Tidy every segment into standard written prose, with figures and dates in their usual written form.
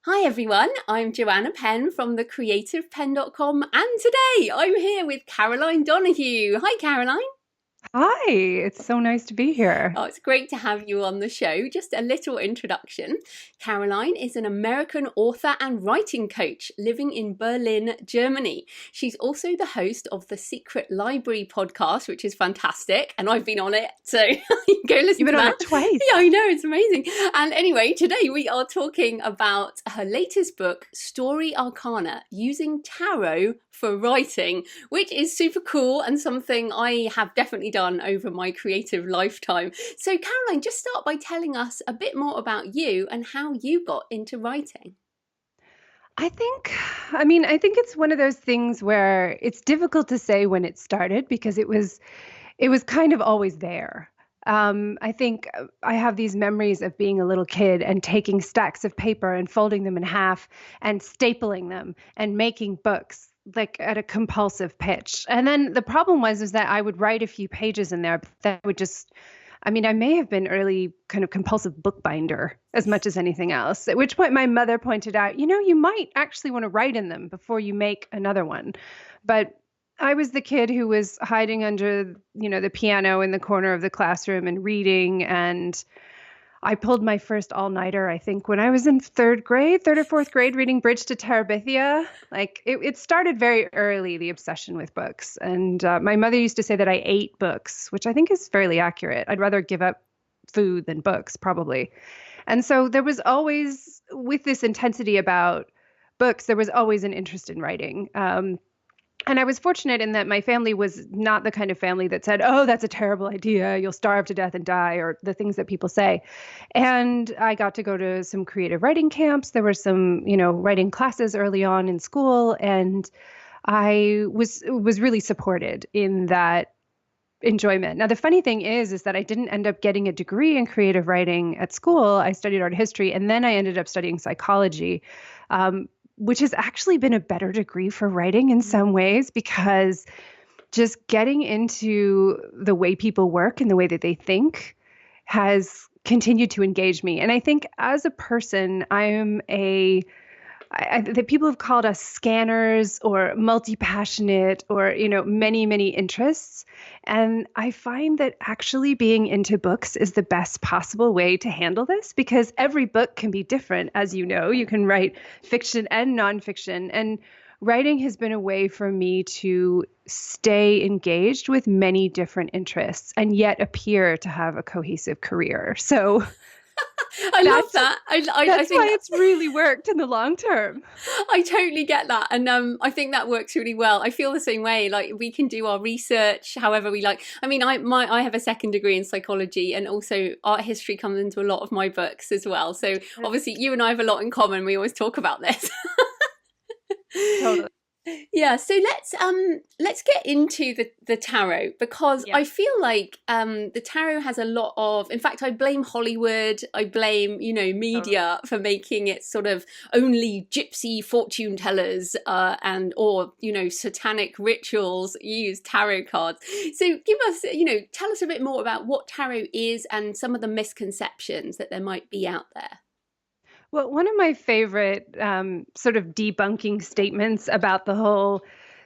Hi everyone, I'm Joanna Penn from thecreativepenn.com and today I'm here with Caroline Donahue. Hi Caroline. Hi, it's so nice to be here. Oh, it's great to have you on the show. Just a little introduction. Caroline is an American author and writing coach living in Berlin, Germany. She's also the host of the Secret Library podcast, which is fantastic. And I've been on it, so you can go listen You've to been on that. it twice. Yeah, I know, it's amazing. And anyway, today we are talking about her latest book, Story Arcana, using tarot for writing, which is super cool and something I have definitely done over my creative lifetime. So Caroline, just start by telling us a bit more about you and how you got into writing. I think, I think it's one of those things where it's difficult to say when it started because it was kind of always there. I think I have these memories of being a little kid and taking stacks of paper and folding them in half and stapling them and making books like at a compulsive pitch. And then the problem was is that I would write a few pages in there, but that would just I may have been early kind of compulsive bookbinder as much as anything else. At which point my mother pointed out, you might actually want to write in them before you make another one. But I was the kid who was hiding under, the piano in the corner of the classroom and reading. And I pulled my first all-nighter, I think, when I was in third or fourth grade, reading Bridge to Terabithia. Like it started very early, the obsession with books. And my mother used to say that I ate books, which I think is fairly accurate. I'd rather give up food than books, probably. And so there was always, with this intensity about books, there was always an interest in writing. And I was fortunate in that my family was not the kind of family that said, oh, that's a terrible idea. You'll starve to death and die, or the things that people say. And I got to go to some creative writing camps. There were some, writing classes early on in school. And I was really supported in that enjoyment. Now, the funny thing is that I didn't end up getting a degree in creative writing at school. I studied art history, and then I ended up studying psychology. Which has actually been a better degree for writing in some ways because just getting into the way people work and the way that they think has continued to engage me. And I think as a person, that people have called us scanners or multi-passionate or, many, many interests. And I find that actually being into books is the best possible way to handle this because every book can be different. As you know, you can write fiction and nonfiction. And writing has been a way for me to stay engaged with many different interests and yet appear to have a cohesive career. So I love that's that. I that's why think it's really worked in the long term. I totally get that, and I think that works really well. I feel the same way. Like we can do our research however we like. I mean, I have a second degree in psychology, and also art history comes into a lot of my books as well. So obviously, you and I have a lot in common. We always talk about this. Totally. Yeah, so let's get into the tarot because Yeah. I feel like the tarot has a lot of, in fact, I blame Hollywood, I blame, Totally. media for making it sort of only gypsy fortune tellers and or satanic rituals use tarot cards. So give us, tell us a bit more about what tarot is and some of the misconceptions that there might be out there. Well, one of my favorite sort of debunking statements about the whole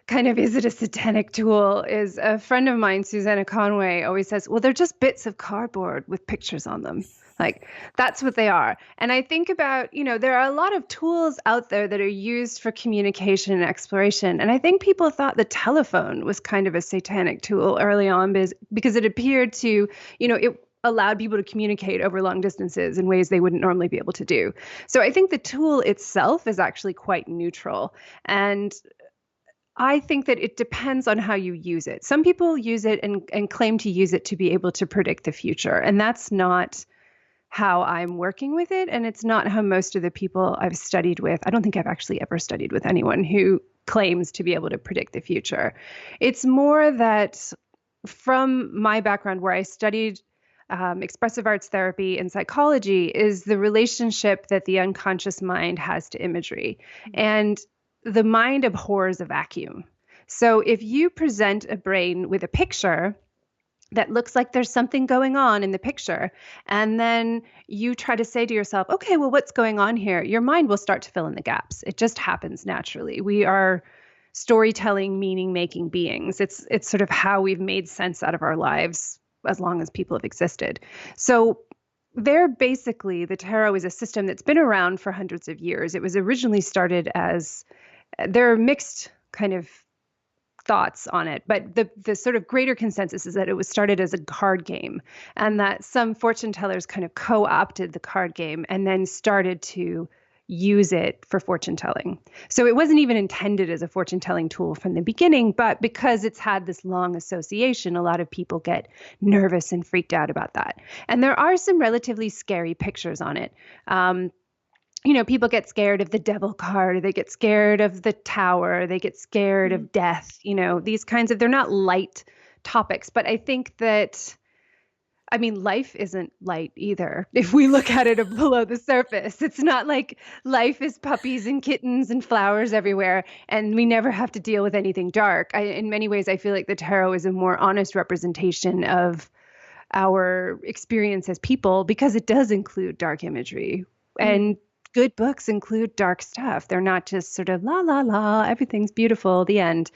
kind of is it a satanic tool is a friend of mine, Susanna Conway, always says, well, they're just bits of cardboard with pictures on them. Like that's what they are. And I think about, there are a lot of tools out there that are used for communication and exploration. And I think people thought the telephone was kind of a satanic tool early on because it appeared to, it allowed people to communicate over long distances in ways they wouldn't normally be able to do. So I think the tool itself is actually quite neutral. And I think that it depends on how you use it. Some people use it and claim to use it to be able to predict the future. And that's not how I'm working with it. And it's not how most of the people I've studied with, I don't think I've actually ever studied with anyone who claims to be able to predict the future. It's more that from my background where I studied expressive arts therapy and psychology is the relationship that the unconscious mind has to imagery. And the mind abhors a vacuum. So if you present a brain with a picture, that looks like there's something going on in the picture. And then you try to say to yourself, okay, well, what's going on here? Your mind will start to fill in the gaps. It just happens naturally. We are storytelling, meaning making beings. It's sort of how we've made sense out of our lives as long as people have existed. So they're basically, the tarot is a system that's been around for hundreds of years. It was originally started as, there are mixed kind of thoughts on it, but the sort of greater consensus is that it was started as a card game, and that some fortune tellers kind of co-opted the card game and then started to use it for fortune telling. So it wasn't even intended as a fortune telling tool from the beginning, but because it's had this long association, a lot of people get nervous and freaked out about that. And there are some relatively scary pictures on it. People get scared of the devil card, they get scared of the tower, they get scared of death, these kinds of, they're not light topics. But I think that, life isn't light either. If we look at it below the surface, it's not like life is puppies and kittens and flowers everywhere, and we never have to deal with anything dark. In many ways, I feel like the tarot is a more honest representation of our experience as people, because it does include dark imagery. And good books include dark stuff. They're not just sort of la, la, la, everything's beautiful, the end.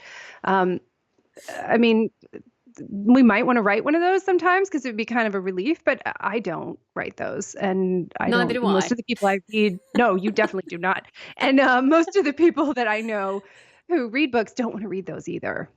We might want to write one of those sometimes because it would be kind of a relief, but I don't write those. And Neither do most of the people I read, no, you definitely do not. And most of the people that I know who read books don't want to read those either.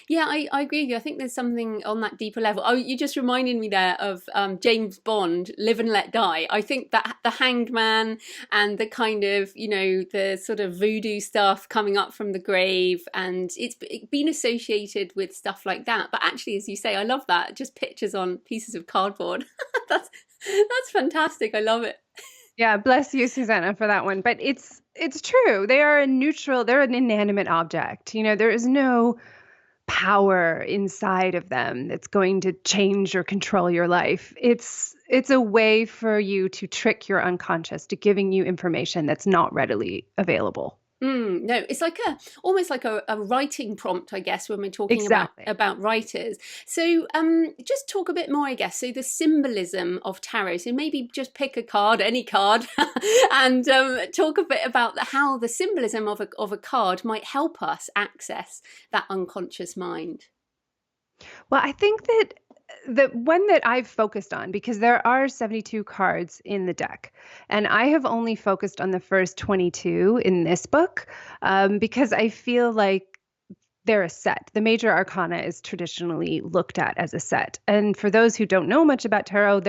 Yeah, I agree with you. I think there's something on that deeper level. Oh, you just reminded me there of James Bond, Live and Let Die. I think that the Hanged Man and the kind of, the sort of voodoo stuff coming up from the grave, and it's been associated with stuff like that. But actually, as you say, I love that. Just pictures on pieces of cardboard. That's fantastic. I love it. Yeah, bless you, Susanna, for that one. But it's true. They're an inanimate object. There is no power inside of them that's going to change or control your life. It's a way for you to trick your unconscious to giving you information that's not readily available. No, it's like almost like a writing prompt, I guess, when we're talking about writers. So just talk a bit more, I guess. So the symbolism of tarot. So maybe just pick a card, any card, and talk a bit about how the symbolism of a card might help us access that unconscious mind. Well, I think that the one that I've focused on, because there are 72 cards in the deck, and I have only focused on the first 22 in this book, because I feel like they're a set. The Major Arcana is traditionally looked at as a set. And for those who don't know much about tarot,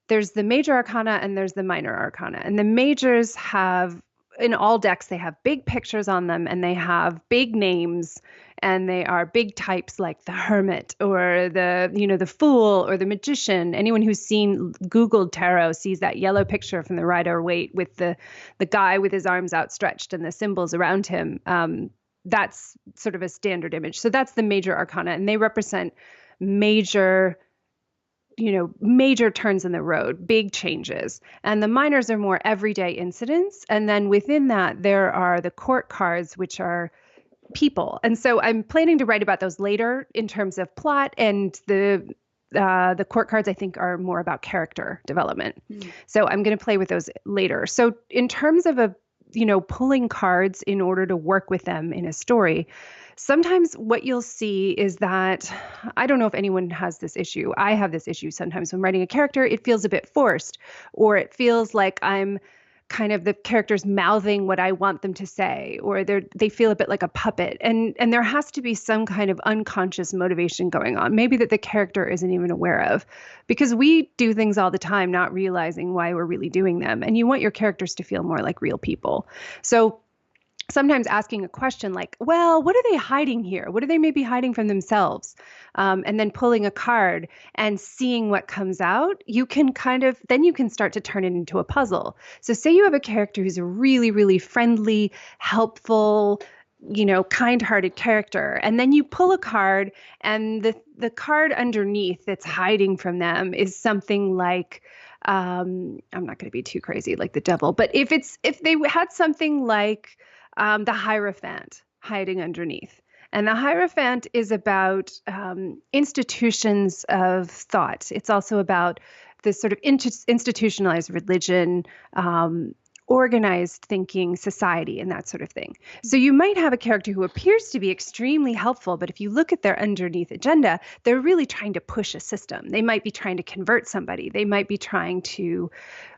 there's the Major Arcana and there's the Minor Arcana. And the majors have, in all decks, they have big pictures on them and they have big names, and they are big types like the Hermit or the Fool or the Magician. Anyone who's Googled tarot sees that yellow picture from the Rider-Waite with the guy with his arms outstretched and the symbols around him. That's sort of a standard image. So that's the Major Arcana, and they represent major turns in the road, big changes. And the minors are more everyday incidents. And then within that, there are the court cards, which are people. And so I'm planning to write about those later in terms of plot, and the court cards, I think, are more about character development. So I'm going to play with those later. So in terms of pulling cards in order to work with them in a story, sometimes what you'll see is that, I don't know if anyone has this issue. I have this issue sometimes when writing a character. It feels a bit forced, or it feels like I'm kind of the characters mouthing what I want them to say, or they feel a bit like a puppet. And there has to be some kind of unconscious motivation going on, maybe that the character isn't even aware of, because we do things all the time not realizing why we're really doing them. And you want your characters to feel more like real people. So sometimes asking a question like, well, what are they hiding here? What are they maybe hiding from themselves? And then pulling a card and seeing what comes out, then you can start to turn it into a puzzle. So say you have a character who's a really, really friendly, helpful, kind-hearted character, and then you pull a card, and the card underneath that's hiding from them is something like, I'm not going to be too crazy like the devil, but if they had something like the Hierophant hiding underneath, And the Hierophant is about institutions of thought. It's also about this sort of institutionalized religion, organized thinking, society, and that sort of thing. So you might have a character who appears to be extremely helpful, but if you look at their underneath agenda, they're really trying to push a system. They might be trying to convert somebody. They might be trying to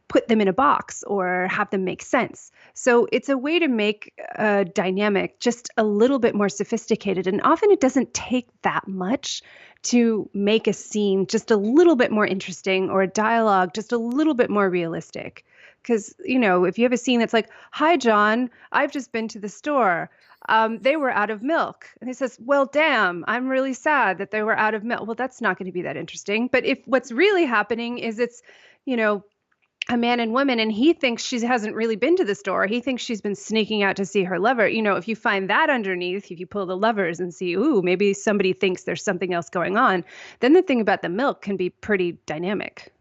put them in a box or have them make sense. So it's a way to make a dynamic just a little bit more sophisticated. And often it doesn't take that much to make a scene just a little bit more interesting or a dialogue just a little bit more realistic. Because, if you have a scene that's like, "Hi, John, I've just been to the store. They were out of milk." And he says, "Well, damn, I'm really sad that they were out of milk." Well, that's not going to be that interesting. But if what's really happening is it's, a man and woman, and he thinks she hasn't really been to the store. He thinks she's been sneaking out to see her lover. If you find that underneath, if you pull the levers and see, ooh, maybe somebody thinks there's something else going on, then the thing about the milk can be pretty dynamic.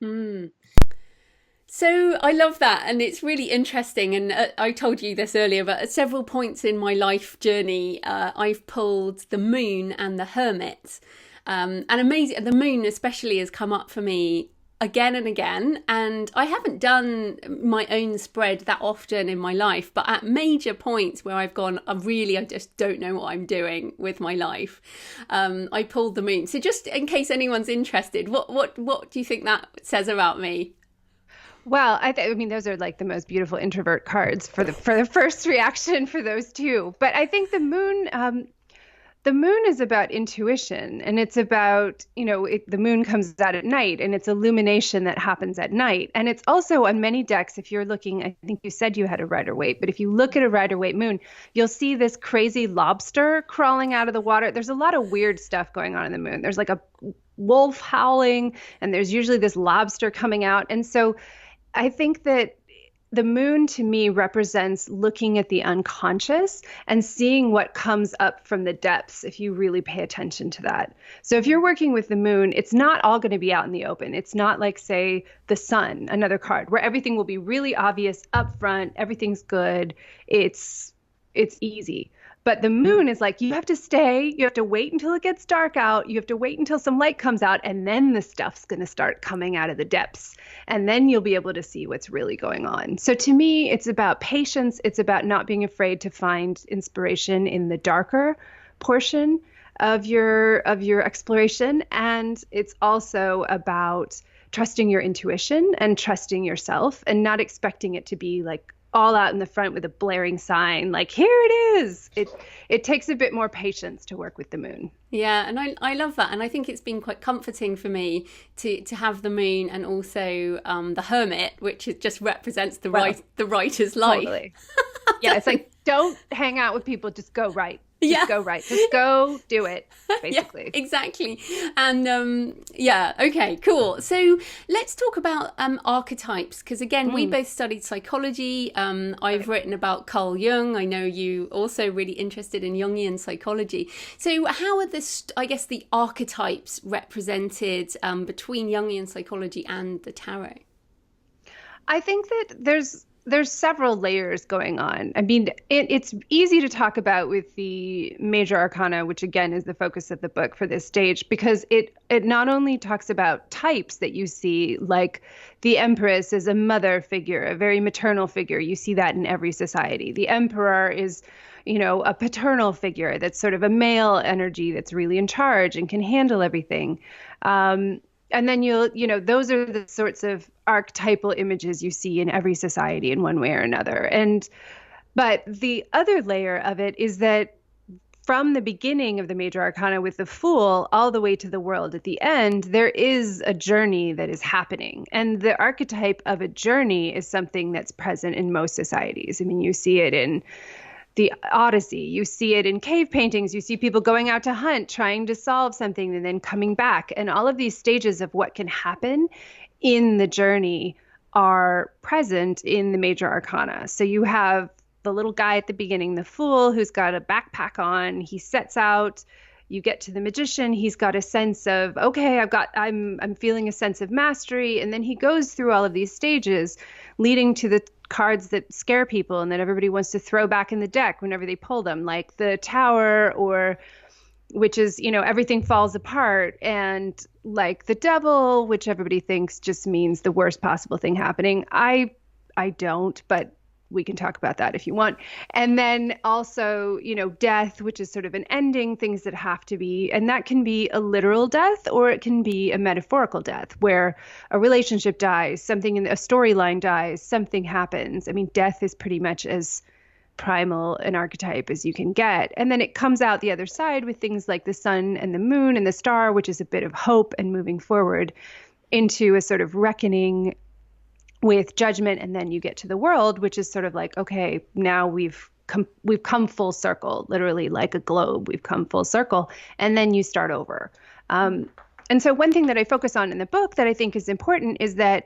Mm. So I love that, and it's really interesting. And I told you this earlier, but at several points in my life journey, I've pulled the Moon and the Hermit, and amazing. The Moon especially has come up for me again and again, and I haven't done my own spread that often in my life, but at major points where I've gone, I just don't know what I'm doing with my life, I pulled the Moon. So just in case anyone's interested, what do you think that says about me? Well, I mean, those are like the most beautiful introvert cards for the first reaction for those two. But I think the moon is about intuition, and it's about, the moon comes out at night, and it's illumination that happens at night. And it's also on many decks, if you're looking, I think you said you had a Rider-Waite, but if you look at a Rider-Waite moon, you'll see this crazy lobster crawling out of the water. There's a lot of weird stuff going on in the moon. There's like a wolf howling, and there's usually this lobster coming out. And so I think that the moon to me represents looking at the unconscious and seeing what comes up from the depths if you really pay attention to that. So if you're working with the moon, it's not all going to be out in the open. It's not like, say, the sun, another card, where everything will be really obvious up front, everything's good, it's easy. But the moon is like, you have to stay, you have to wait until it gets dark out, you have to wait until some light comes out, and then the stuff's going to start coming out of the depths. And then you'll be able to see what's really going on. So to me, it's about patience. It's about not being afraid to find inspiration in the darker portion of your exploration. And it's also about trusting your intuition and trusting yourself and not expecting it to be like all out in the front with a blaring sign, like, here it is. It takes a bit more patience to work with the moon. Yeah, and I love that. And I think it's been quite comforting for me to have the moon and also the hermit, which just represents the writer's life. Totally. Yeah, it's like, don't hang out with people, just go right. Yeah. Go right. Just go do it, basically. Yeah, exactly. And okay, cool. So let's talk about archetypes, because again, we both studied psychology. I've written about Carl Jung. I know you also really interested in Jungian psychology. So how are the archetypes represented between Jungian psychology and the tarot? I think that there's several layers going on. I mean, it's easy to talk about with the Major Arcana, which again is the focus of the book for this stage, because it not only talks about types that you see, like the Empress is a mother figure, a very maternal figure. You see that in every society. The Emperor is, a paternal figure that's sort of a male energy that's really in charge and can handle everything. And then those are the sorts of archetypal images you see in every society in one way or another. But the other layer of it is that from the beginning of the Major Arcana with the Fool all the way to the World at the end, there is a journey that is happening. And the archetype of a journey is something that's present in most societies. I mean, you see it in the Odyssey, you see it in cave paintings, you see people going out to hunt, trying to solve something and then coming back. And all of these stages of what can happen in the journey are present in the Major Arcana. So you have the little guy at the beginning, the Fool, who's got a backpack on. He sets out. You get to the Magician. He's got a sense of, okay, I'm feeling a sense of mastery. And then he goes through all of these stages, leading to the cards that scare people and that everybody wants to throw back in the deck whenever they pull them, like the Tower, or which is, everything falls apart, and like the Devil, which everybody thinks just means the worst possible thing happening. I don't, but we can talk about that if you want. And then also, death, which is sort of an ending, things that have to be, and that can be a literal death or it can be a metaphorical death where a relationship dies, something in a storyline dies, something happens. I mean, death is pretty much as primal an archetype as you can get. And then it comes out the other side with things like the sun and the moon and the star, which is a bit of hope and moving forward into a sort of reckoning with judgment. And then you get to the world, which is sort of like, okay, now we've come full circle, literally like a globe. We've come full circle. And then you start over. And so one thing that I focus on in the book that I think is important is that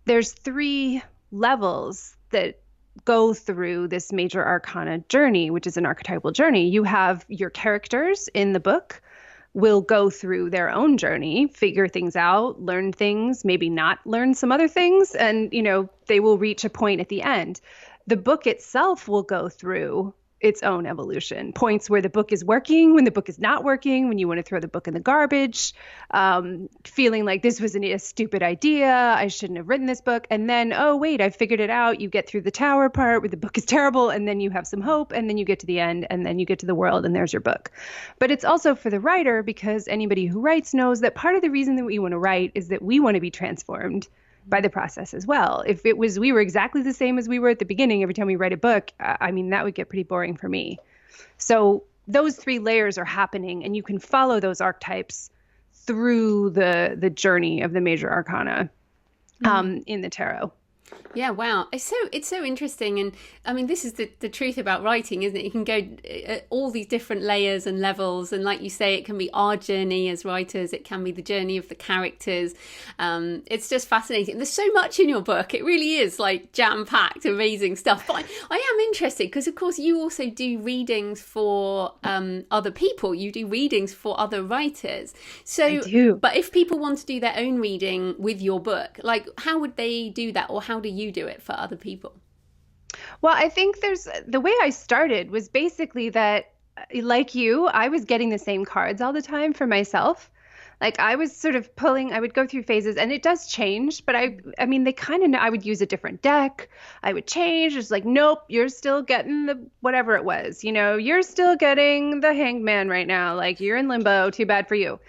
there's 3 levels that go through this major arcana journey, which is an archetypal journey. You have your characters in the book will go through their own journey, figure things out, learn things, maybe not learn some other things, and they will reach a point at the end. The book itself will go through its own evolution, points where the book is working, when the book is not working, when you want to throw the book in the garbage, feeling like this was a stupid idea, I shouldn't have written this book. And then, oh, wait, I figured it out. You get through the Tower part where the book is terrible, and then you have some hope, and then you get to the end, and then you get to the world, and there's your book. But it's also for the writer, because anybody who writes knows that part of the reason that we want to write is that we want to be transformed by the process as well. If it was we were exactly the same as we were at the beginning every time we write a book, I mean, that would get pretty boring for me. So those 3 layers are happening, and you can follow those archetypes through the journey of the major arcana in the tarot. Yeah, wow. It's so interesting. And I mean, this is the truth about writing, isn't it? You can go all these different layers and levels. And like you say, it can be our journey as writers. It can be the journey of the characters. It's just fascinating. There's so much in your book. It really is like jam-packed, amazing stuff. But I am interested because, of course, you also do readings for other people. You do readings for other writers. So, I do. But if people want to do their own reading with your book, like how would they do that, or how do you do it for other people? Well, I think the way I started was basically that, like you, I was getting the same cards all the time for myself. Like I was sort of I would go through phases, and it does change, but I mean, they kind of know. I would use a different deck. I would change. It's like, nope, you're still getting the whatever it was. You're still getting the Hanged Man right now. Like you're in limbo. Too bad for you.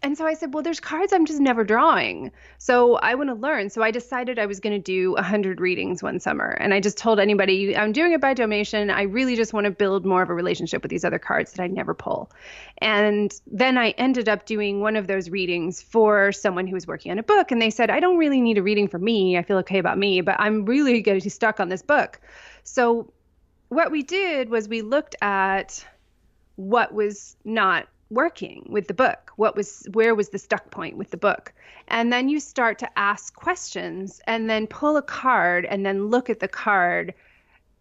And so I said, well, there's cards I'm just never drawing. So I want to learn. So I decided I was going to do 100 readings one summer. And I just told anybody, I'm doing it by donation. I really just want to build more of a relationship with these other cards that I never pull. And then I ended up doing one of those readings for someone who was working on a book. And they said, I don't really need a reading for me. I feel okay about me, but I'm really getting stuck on this book. So what we did was we looked at what was not working with the book. Where was the stuck point with the book? And then you start to ask questions and then pull a card and then look at the card.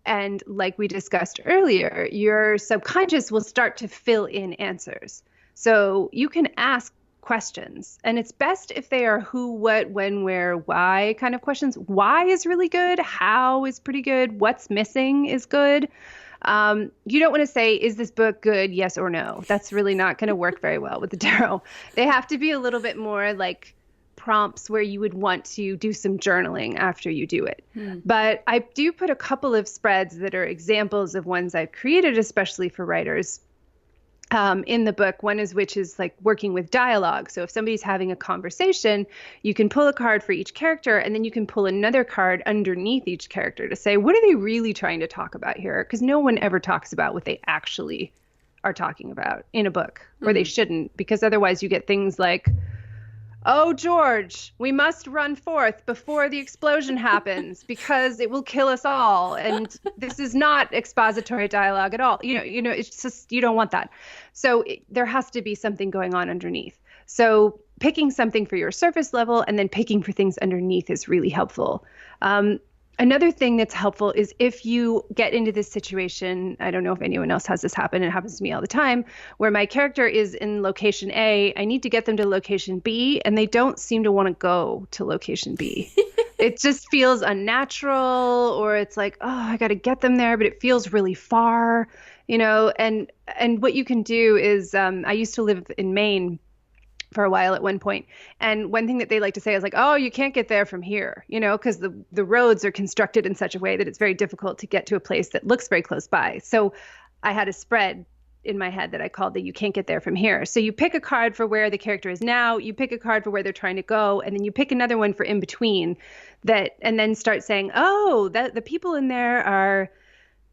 And like we discussed earlier, your subconscious will start to fill in answers. So you can ask questions, and it's best if they are who, what, when, where, why kind of questions. Why is really good. How is pretty good. What's missing is good. You don't want to say, is this book good? Yes or no. That's really not going to work very well with the tarot. They have to be a little bit more like prompts where you would want to do some journaling after you do it. But I do put a couple of spreads that are examples of ones I've created, especially for writers, in the book. One is which is like working with dialogue. So if somebody's having a conversation, you can pull a card for each character, and then you can pull another card underneath each character to say, what are they really trying to talk about here? Because no one ever talks about what they actually are talking about in a book, or they shouldn't, because otherwise you get things like, oh, George, we must run forth before the explosion happens because it will kill us all. And this is not expository dialogue at all. It's just, you don't want that. So there has to be something going on underneath. So picking something for your surface level and then picking for things underneath is really helpful. Another thing that's helpful is if you get into this situation, I don't know if anyone else has this happen, it happens to me all the time, where my character is in location A, I need to get them to location B, and they don't seem to want to go to location B. It just feels unnatural, or it's like, oh, I got to get them there, but it feels really far, and what you can do is, I used to live in Maine for a while at one point. And one thing that they like to say is like, oh, you can't get there from here, because the roads are constructed in such a way that it's very difficult to get to a place that looks very close by. So I had a spread in my head that I called the "you can't get there from here." So you pick a card for where the character is now, you pick a card for where they're trying to go, and then you pick another one for in between and then start saying, oh, that the people in there are,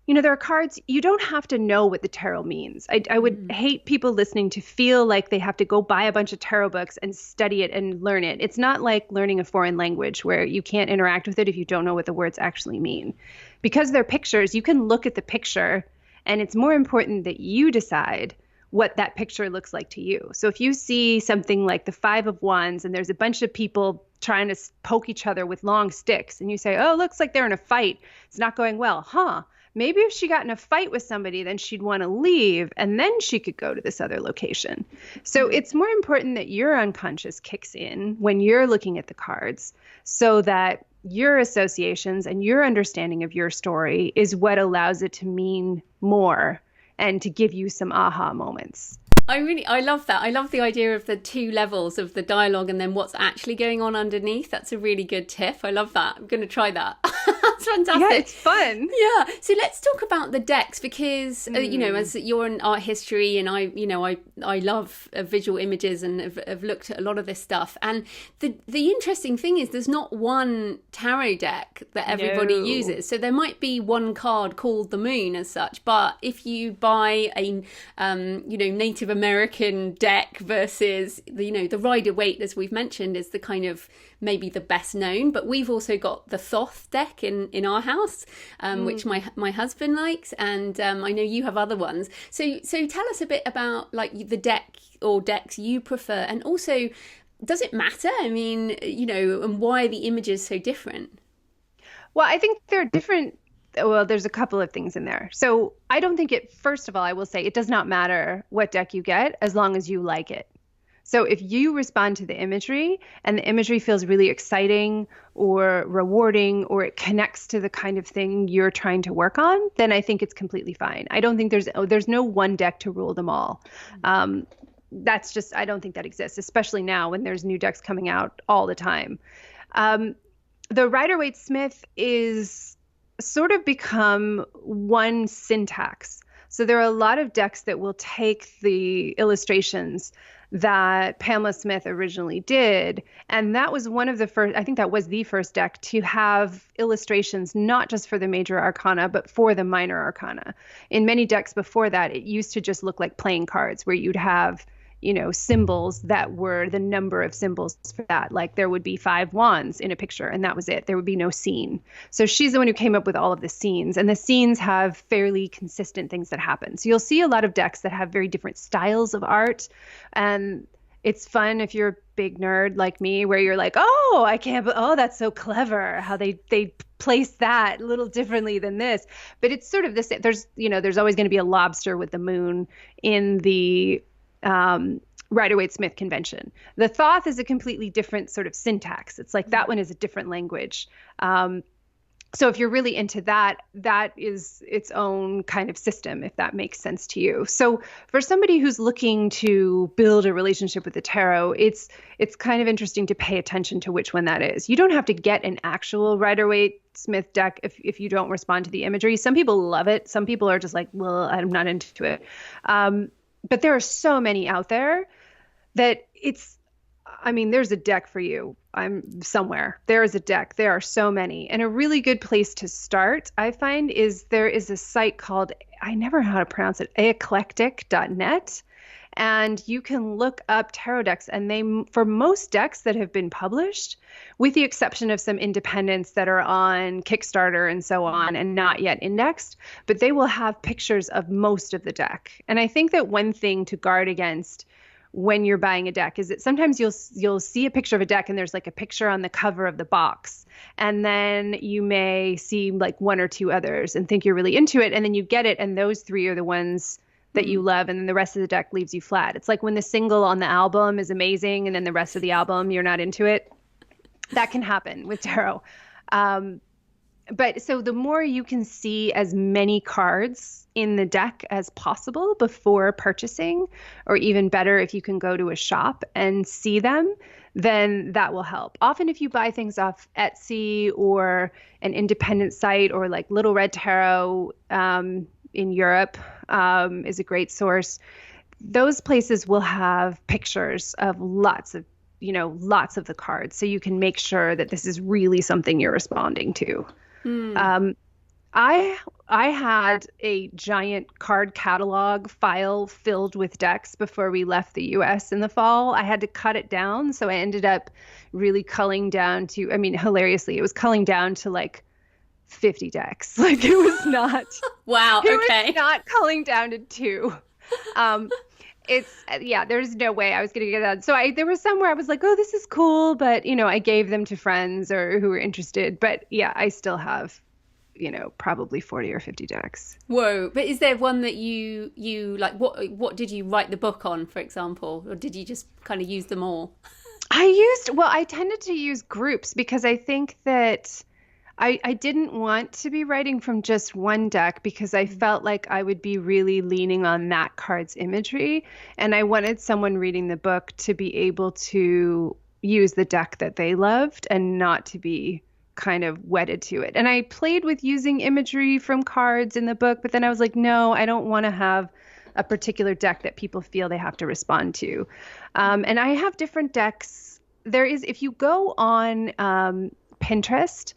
there are cards. You don't have to know what the tarot means. I would hate people listening to feel like they have to go buy a bunch of tarot books and study it and learn it. It's not like learning a foreign language where you can't interact with it if you don't know what the words actually mean. Because they're pictures, you can look at the picture, and it's more important that you decide what that picture looks like to you. So if you see something like the Five of Wands and there's a bunch of people trying to poke each other with long sticks, and you say, oh, looks like they're in a fight. It's not going well. Maybe if she got in a fight with somebody, then she'd want to leave, and then she could go to this other location. So it's more important that your unconscious kicks in when you're looking at the cards, so that your associations and your understanding of your story is what allows it to mean more and to give you some aha moments. I love that. I love the idea of the two levels of the dialogue and then what's actually going on underneath. That's a really good tip. I love that. I'm going to try that. That's fantastic. Yeah, it's fun. Yeah. So let's talk about the decks because, as you're in art history and I love visual images and have looked at a lot of this stuff. And the interesting thing is there's not one tarot deck that everybody uses. So there might be one card called the moon as such. But if you buy a, Native American deck versus the Rider-Waite, as we've mentioned, is the kind of maybe the best known, but we've also got the Thoth deck in our house, which my husband likes, and I know you have other ones. So tell us a bit about like the deck or decks you prefer, and also does it matter? I mean, and why are the images so different? Well, I think they're different. Well, there's a couple of things in there. So I don't think first of all, I will say it does not matter what deck you get as long as you like it. So if you respond to the imagery and the imagery feels really exciting or rewarding, or it connects to the kind of thing you're trying to work on, then I think it's completely fine. I don't think there's no one deck to rule them all. That's just, I don't think that exists, especially now when there's new decks coming out all the time. The Rider-Waite-Smith is sort of become one syntax. So there are a lot of decks that will take the illustrations that Pamela Smith originally did. And that was one of the first, I think that was the first deck to have illustrations, not just for the Major Arcana, but for the Minor Arcana. In many decks before that, it used to just look like playing cards where you'd have symbols that were the number of symbols for that. Like there would be 5 wands in a picture and that was it. There would be no scene. So she's the one who came up with all of the scenes, and the scenes have fairly consistent things that happen. So you'll see a lot of decks that have very different styles of art. And it's fun if you're a big nerd like me, where you're like, oh, that's so clever how they place that a little differently than this. But it's sort of this, there's always going to be a lobster with the moon in the Rider-Waite-Smith convention. The Thoth is a completely different sort of syntax. It's like that one is a different language. So if you're really into that, that is its own kind of system, if that makes sense to you. So for somebody who's looking to build a relationship with the tarot, it's kind of interesting to pay attention to which one that is. You don't have to get an actual Rider-Waite-Smith deck if you don't respond to the imagery. Some people love it. Some people are just like, well, I'm not into it. But there are so many out there that there's a deck for you. There is a deck. There are so many. And a really good place to start, I find, is there is a site called, I never know how to pronounce it, eclectic.net. And you can look up tarot decks, and for most decks that have been published, with the exception of some independents that are on Kickstarter and so on and not yet indexed, but they will have pictures of most of the deck. And I think that one thing to guard against when you're buying a deck is that sometimes you'll see a picture of a deck and there's like a picture on the cover of the box, and then you may see like 1 or 2 others and think you're really into it, and then you get it and those 3 are the ones that you love, and then the rest of the deck leaves you flat. It's like when the single on the album is amazing and then the rest of the album you're not into it. That can happen with tarot. Um, but so the more you can see as many cards in the deck as possible before purchasing, or even better, if you can go to a shop and see them, then that will help. Often, if you buy things off Etsy or an independent site, or like Little Red Tarot in Europe is a great source. Those places will have pictures of lots of the cards, so you can make sure that this is really something you're responding to. Hmm. Um, I had a giant card catalog file filled with decks before we left the US in the fall. I had to cut it down, so I ended up really culling down to, I mean, hilariously, it was culling down to like 50 decks. Like Wow. it was Okay. not culling down to two. Um, it's yeah, there's no way I was gonna get that. So there was some where I was like, oh, this is cool, but I gave them to friends or who were interested. But yeah, I still have, probably 40 or 50 decks. Whoa. But is there one that you like? What did you write the book on, for example, or did you just kind of use them all? I tended to use groups because I think that I didn't want to be writing from just one deck because I felt like I would be really leaning on that card's imagery. And I wanted someone reading the book to be able to use the deck that they loved and not to be kind of wedded to it. And I played with using imagery from cards in the book, but then I was like, no, I don't want to have a particular deck that people feel they have to respond to. And I have different decks. If you go on Pinterest,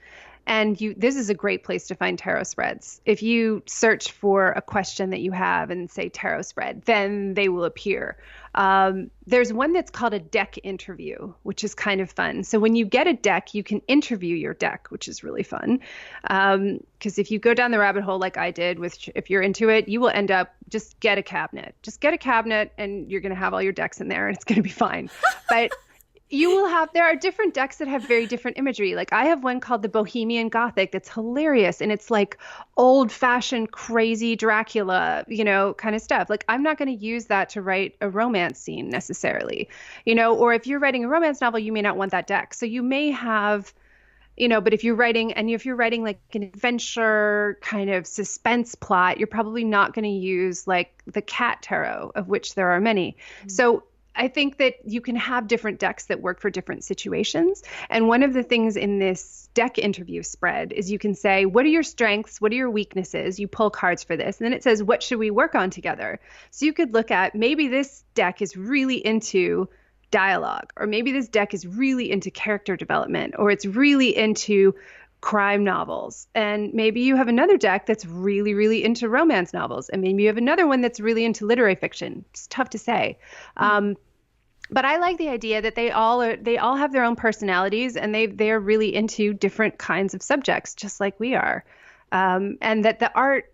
and this is a great place to find tarot spreads. If you search for a question that you have and say tarot spread, then they will appear. There's one that's called a deck interview, which is kind of fun. So when you get a deck, you can interview your deck, which is really fun. Because if you go down the rabbit hole like I did, if you're into it, you will end up just get a cabinet. Just get a cabinet, and you're going to have all your decks in there, and it's going to be fine. But there are different decks that have very different imagery. Like I have one called the Bohemian Gothic that's hilarious. And it's like old fashioned, crazy Dracula, kind of stuff. Like I'm not going to use that to write a romance scene necessarily, or if you're writing a romance novel, you may not want that deck. So you may have, but if you're writing like an adventure kind of suspense plot, you're probably not going to use like the cat tarot, of which there are many. So I think that you can have different decks that work for different situations. And one of the things in this deck interview spread is you can say, what are your strengths? What are your weaknesses? You pull cards for this. And then it says, what should we work on together? So you could look at, maybe this deck is really into dialogue, or maybe this deck is really into character development, or it's really into crime novels. And maybe you have another deck that's really, really into romance novels. And maybe you have another one that's really into literary fiction. It's tough to say. But I like the idea that they all have their own personalities, and they're really into different kinds of subjects, just like we are. And that the art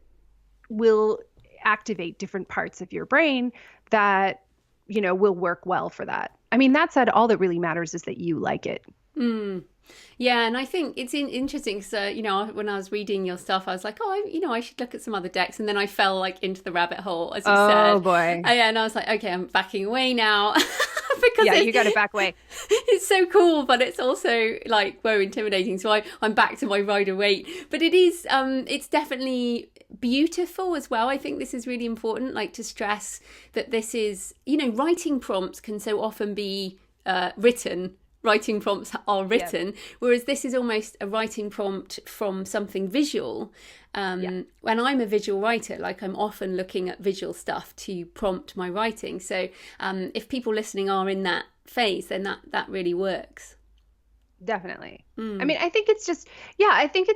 will activate different parts of your brain that, will work well for that. I mean, that said, all that really matters is that you like it. Mm. Yeah, and I think it's interesting because when I was reading your stuff, I was like, oh, I should look at some other decks, and then I fell like into the rabbit hole, as you said. Oh boy! Yeah, and I was like, okay, I'm backing away now because you got to back away. It's so cool, but it's also like whoa, intimidating. So I'm back to my rider weight, but it's definitely beautiful as well. I think this is really important, like to stress that this is, writing prompts can so often be written. Writing prompts are written, whereas this is almost a writing prompt from something visual. When I'm a visual writer, like I'm often looking at visual stuff to prompt my writing. So if people listening are in that phase, then that really works. Definitely. I mean, I think it's just, I think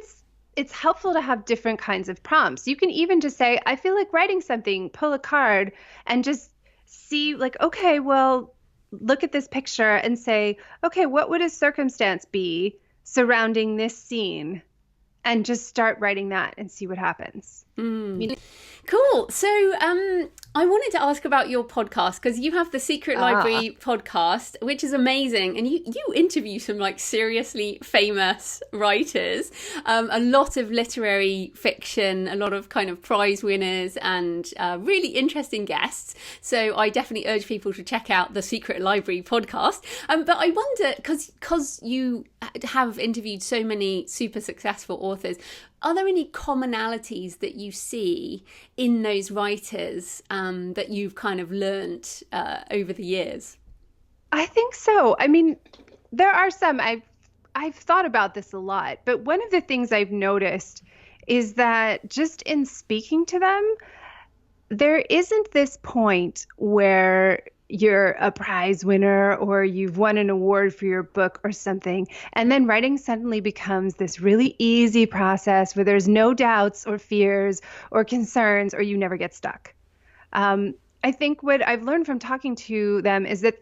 it's helpful to have different kinds of prompts. You can even just say, I feel like writing something, pull a card, and just see like, okay, well, look at this picture and say, okay, what would a circumstance be surrounding this scene? And just start writing that and see what happens. Mm. Cool. So, I wanted to ask about your podcast because you have the Secret Library podcast, which is amazing, and you interview some like seriously famous writers, a lot of literary fiction, a lot of kind of prize winners, and really interesting guests. So, I definitely urge people to check out the Secret Library podcast. But I wonder because you have interviewed so many super successful authors. Are there any commonalities that you see in those writers that you've kind of learnt over the years? I think so. I mean, there are some. I've thought about this a lot, but one of the things I've noticed is that just in speaking to them, there isn't this point where you're a prize winner or you've won an award for your book or something, and then writing suddenly becomes this really easy process where there's no doubts or fears or concerns, or you never get stuck. I think what I've learned from talking to them is that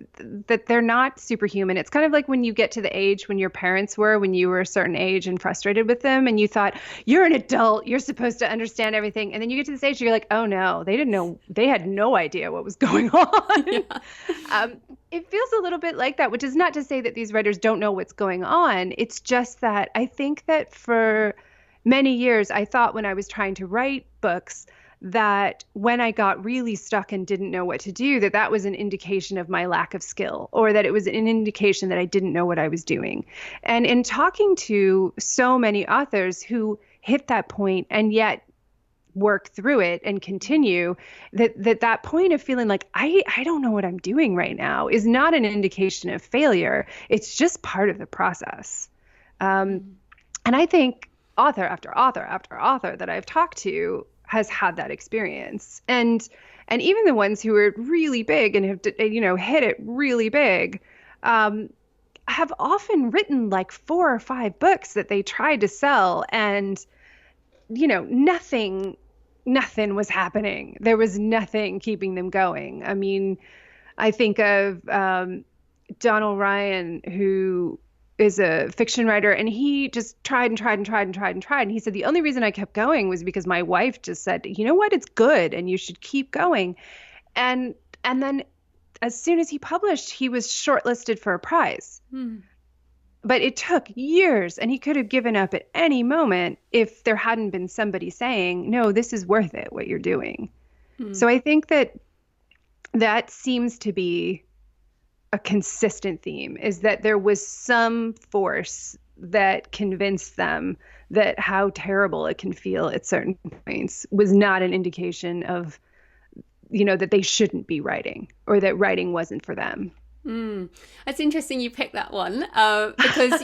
they're not superhuman. It's kind of like when you get to the age when your parents were when you were a certain age and frustrated with them, and you thought, you're an adult, you're supposed to understand everything. And then you get to this age, you're like, oh no, they didn't know, they had no idea what was going on. Yeah. It feels a little bit like that, which is not to say that these writers don't know what's going on. It's just that I think that for many years, I thought when I was trying to write books, that when I got really stuck and didn't know what to do, that was an indication of my lack of skill, or that it was an indication that I didn't know what I was doing. And in talking to so many authors who hit that point and yet work through it and continue, that point of feeling like I don't know what I'm doing right now is not an indication of failure. It's just part of the process. And I think author after author after author that I've talked to has had that experience. And even the ones who are really big and have, hit it really big, have often written like 4 or 5 books that they tried to sell, and, nothing was happening. There was nothing keeping them going. I mean, I think of Donald Ryan, who is a fiction writer, and he just tried and tried and tried and tried and tried. And he said, the only reason I kept going was because my wife just said, you know what, it's good and you should keep going. And then as soon as he published, he was shortlisted for a prize. But it took years, and he could have given up at any moment if there hadn't been somebody saying, no, this is worth it, what you're doing. So I think that seems to be a consistent theme, is that there was some force that convinced them that how terrible it can feel at certain points was not an indication of, that they shouldn't be writing, or that writing wasn't for them. That's interesting you picked that one, because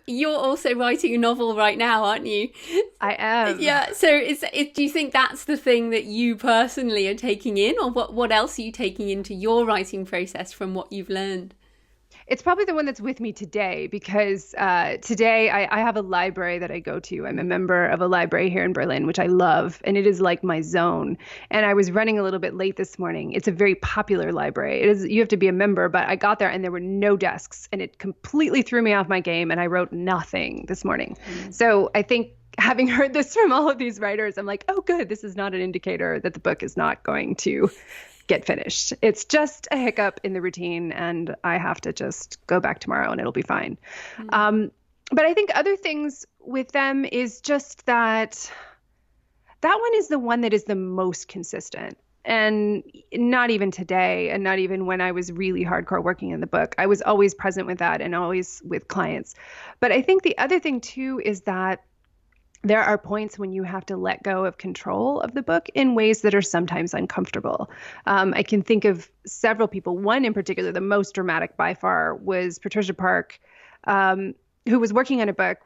you're also writing a novel right now, aren't you? I am. Yeah. So do you think that's the thing that you personally are taking in, or what else are you taking into your writing process from what you've learned? It's probably the one that's with me today, because today I have a library that I go to. I'm a member of a library here in Berlin, which I love, and it is like my zone. And I was running a little bit late this morning. It's a very popular library. You have to be a member, but I got there and there were no desks, and it completely threw me off my game, and I wrote nothing this morning. So I think having heard this from all of these writers, I'm like, oh, good. This is not an indicator that the book is not going to get finished. It's just a hiccup in the routine, and I have to just go back tomorrow and it'll be fine. But I think other things with them is just that one is the one that is the most consistent. And not even today, and not even when I was really hardcore working in the book, I was always present with that and always with clients. But I think the other thing too is that there are points when you have to let go of control of the book in ways that are sometimes uncomfortable. I can think of several people. One in particular, the most dramatic by far, was Patricia Park, who was working on a book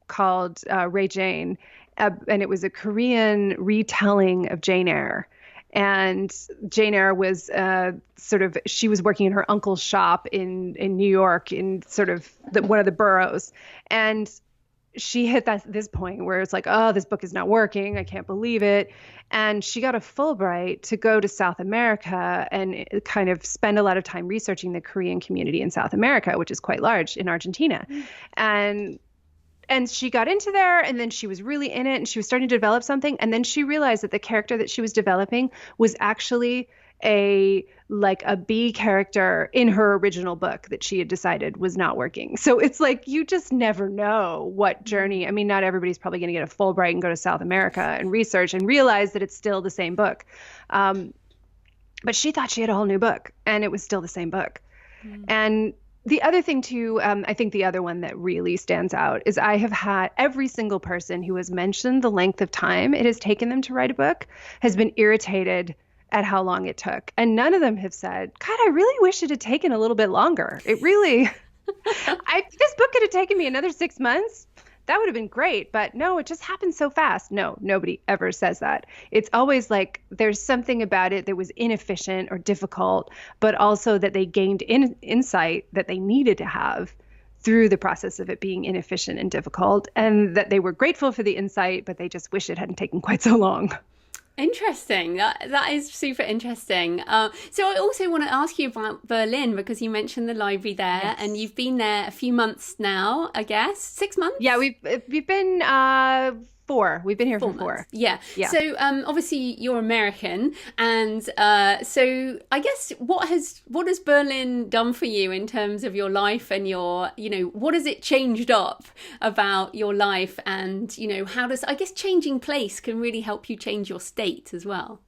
called Ray Jane, and it was a Korean retelling of Jane Eyre. And Jane Eyre was she was working in her uncle's shop in New York, in sort of one of the boroughs. And she hit this point where it's like, oh, this book is not working. I can't believe it. And she got a Fulbright to go to South America and kind of spend a lot of time researching the Korean community in South America, which is quite large in Argentina. And and she got into there, and then she was really in it, and she was starting to develop something, and then she realized that the character that she was developing was actually a B character in her original book that she had decided was not working. So it's like you just never know what journey. I mean, not everybody's probably going to get a Fulbright and go to South America and research and realize that it's still the same book. But she thought she had a whole new book, and it was still the same book. And the other thing too, I think the other one that really stands out is I have had every single person who has mentioned the length of time it has taken them to write a book has been irritated at how long it took. And none of them have said, God, I really wish it had taken a little bit longer. It really, this book could have taken me another 6 months. That would have been great. But no, it just happened so fast. No, nobody ever says that. It's always like there's something about it that was inefficient or difficult, but also that they gained insight that they needed to have through the process of it being inefficient and difficult, and that they were grateful for the insight, but they just wish it hadn't taken quite so long. Interesting. That is super interesting. So I also want to ask you about Berlin, because you mentioned the library there, Yes. and you've been there a few months now, I guess. 6 months? Yeah, we've been 4. We've been here for 4. Months. Yeah. Yeah. So obviously you're American, and so I guess what has Berlin done for you in terms of your life and your, what has it changed up about your life, and how does, I guess, changing place can really help you change your state as well.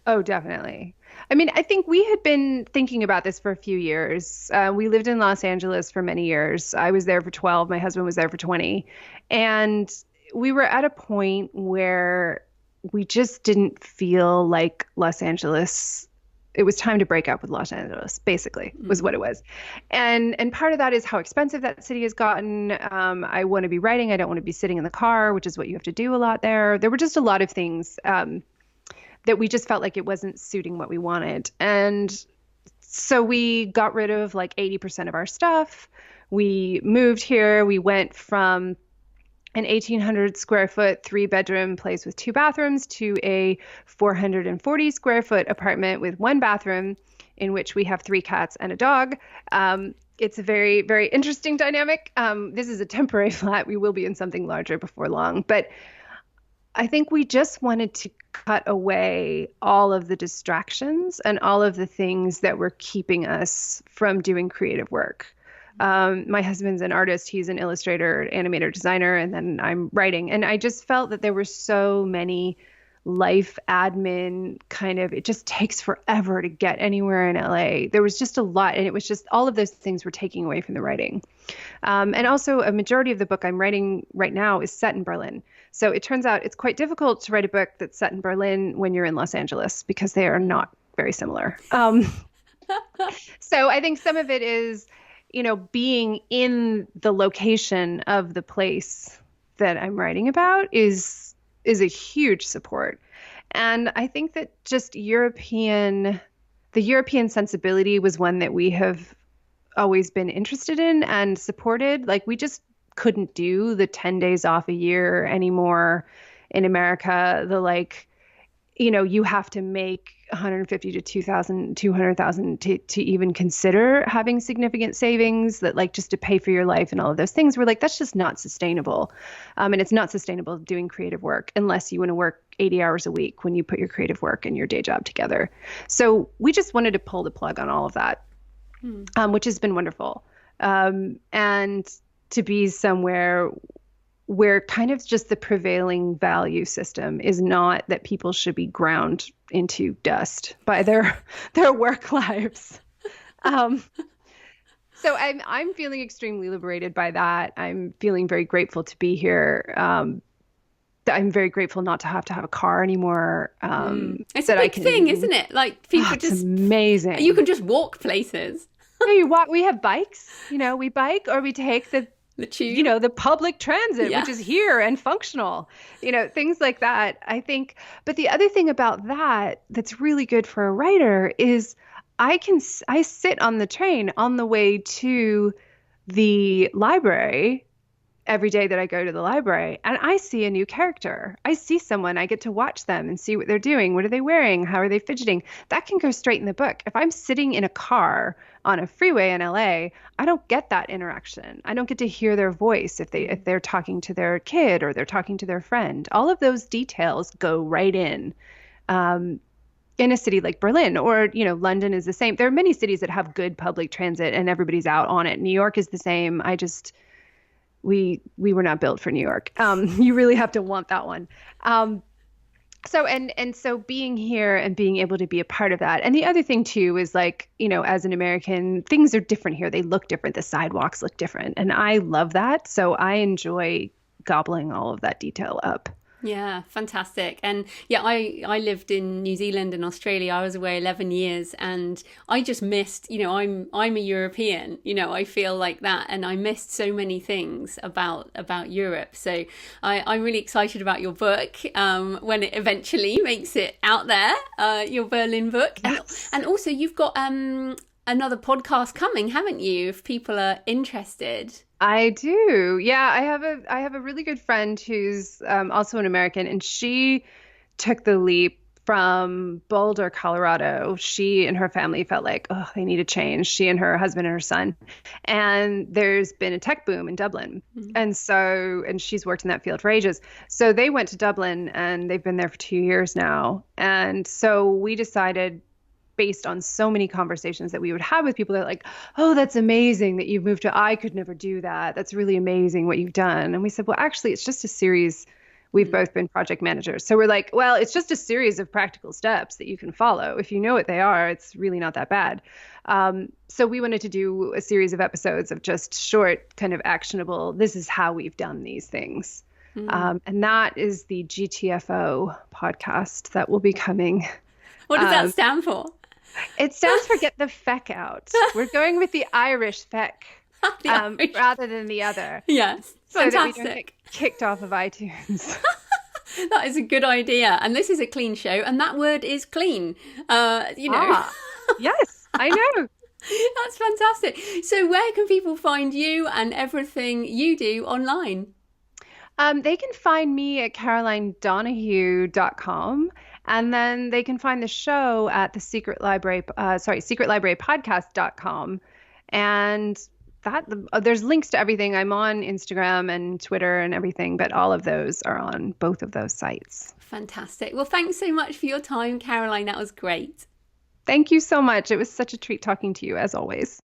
Oh, definitely. I mean, I think we had been thinking about this for a few years. We lived in Los Angeles for many years. I was there for 12. My husband was there for 20. And we were at a point where we just didn't feel like Los Angeles. It was time to break up with Los Angeles, basically, was what it was. And part of that is how expensive that city has gotten. I want to be writing. I don't want to be sitting in the car, which is what you have to do a lot there. There were just a lot of things that we just felt like it wasn't suiting what we wanted. And so we got rid of like 80% of our stuff. We moved here. We went from an 1,800 square foot, 3-bedroom place with 2 bathrooms to a 440 square foot apartment with 1 bathroom, in which we have 3 cats and a dog. It's a very, very interesting dynamic. This is a temporary flat. We will be in something larger before long. But I think we just wanted to cut away all of the distractions and all of the things that were keeping us from doing creative work. My husband's an artist. He's an illustrator, animator, designer, and then I'm writing. And I just felt that there were so many life admin it just takes forever to get anywhere in LA. There was just a lot. And it was just all of those things were taking away from the writing. And also a majority of the book I'm writing right now is set in Berlin. So it turns out it's quite difficult to write a book that's set in Berlin when you're in Los Angeles, because they are not very similar. So I think some of it is, being in the location of the place that I'm writing about is a huge support. And I think that just the European sensibility was one that we have always been interested in and supported. Like, we just couldn't do the 10 days off a year anymore in America. You have to make 150 to 200,000 to even consider having significant savings, that just to pay for your life and all of those things. We're like, that's just not sustainable. And it's not sustainable doing creative work unless you want to work 80 hours a week when you put your creative work and your day job together. So we just wanted to pull the plug on all of that, which has been wonderful. And to be somewhere where kind of just the prevailing value system is not that people should be ground into dust by their work lives. So I'm feeling extremely liberated by that. I'm feeling very grateful to be here. I'm very grateful not to have a car anymore. It's a big thing, isn't it? Like, people it's amazing. You can just walk places. Yeah, you walk. We have bikes. We bike, or we take the tube, the public transit, which is here and functional, things like that. I think, but the other thing about that's really good for a writer is I sit on the train on the way to the library every day that I go to the library, and I see a new character. I see someone, I get to watch them and see what they're doing. What are they wearing? How are they fidgeting? That can go straight in the book. If I'm sitting in a car on a freeway in LA, I don't get that interaction. I don't get to hear their voice if they're talking to their kid or they're talking to their friend. All of those details go right in a city like Berlin, or, London is the same. There are many cities that have good public transit and everybody's out on it. New York is the same. We were not built for New York. You really have to want that one. So being here and being able to be a part of that. And the other thing too is, like, as an American, things are different here. They look different. The sidewalks look different. And I love that. So I enjoy gobbling all of that detail up. Yeah, fantastic. And yeah, I lived in New Zealand and Australia. I was away 11 years, and I just missed, I'm a European, I feel like that, and I missed so many things about Europe. So I'm really excited about your book when it eventually makes it out there, your Berlin book. Yes. And also you've got another podcast coming, haven't you, if people are interested? I do. Yeah, I have a really good friend who's also an American, and she took the leap from Boulder, Colorado. She and her family felt like, oh, they need a change. She and her husband and her son. And there's been a tech boom in Dublin. Mm-hmm. And she's worked in that field for ages. So they went to Dublin, and they've been there for 2 years now. And so we decided, based on so many conversations that we would have with people, that are like, oh, that's amazing that you've moved to, I could never do that. That's really amazing what you've done. And we said, well, actually, it's just a series. We've both been project managers. So we're like, well, it's just a series of practical steps that you can follow. If you know what they are, it's really not that bad. So we wanted to do a series of episodes of just short, kind of actionable, this is how we've done these things. And that is the GTFO podcast that will be coming. What does that stand for? It stands for Get the Feck Out. We're going with the Irish feck rather than the other. Yes, fantastic. So that we don't get kicked off of iTunes. That is a good idea. And this is a clean show, and that word is clean. Yes, I know. That's fantastic. So where can people find you and everything you do online? They can find me at carolinedonahue.com. And then they can find the show at the secretlibrarypodcast.com. And there's links to everything. I'm on Instagram and Twitter and everything, but all of those are on both of those sites. Fantastic. Well, thanks so much for your time, Caroline. That was great. Thank you so much. It was such a treat talking to you, as always.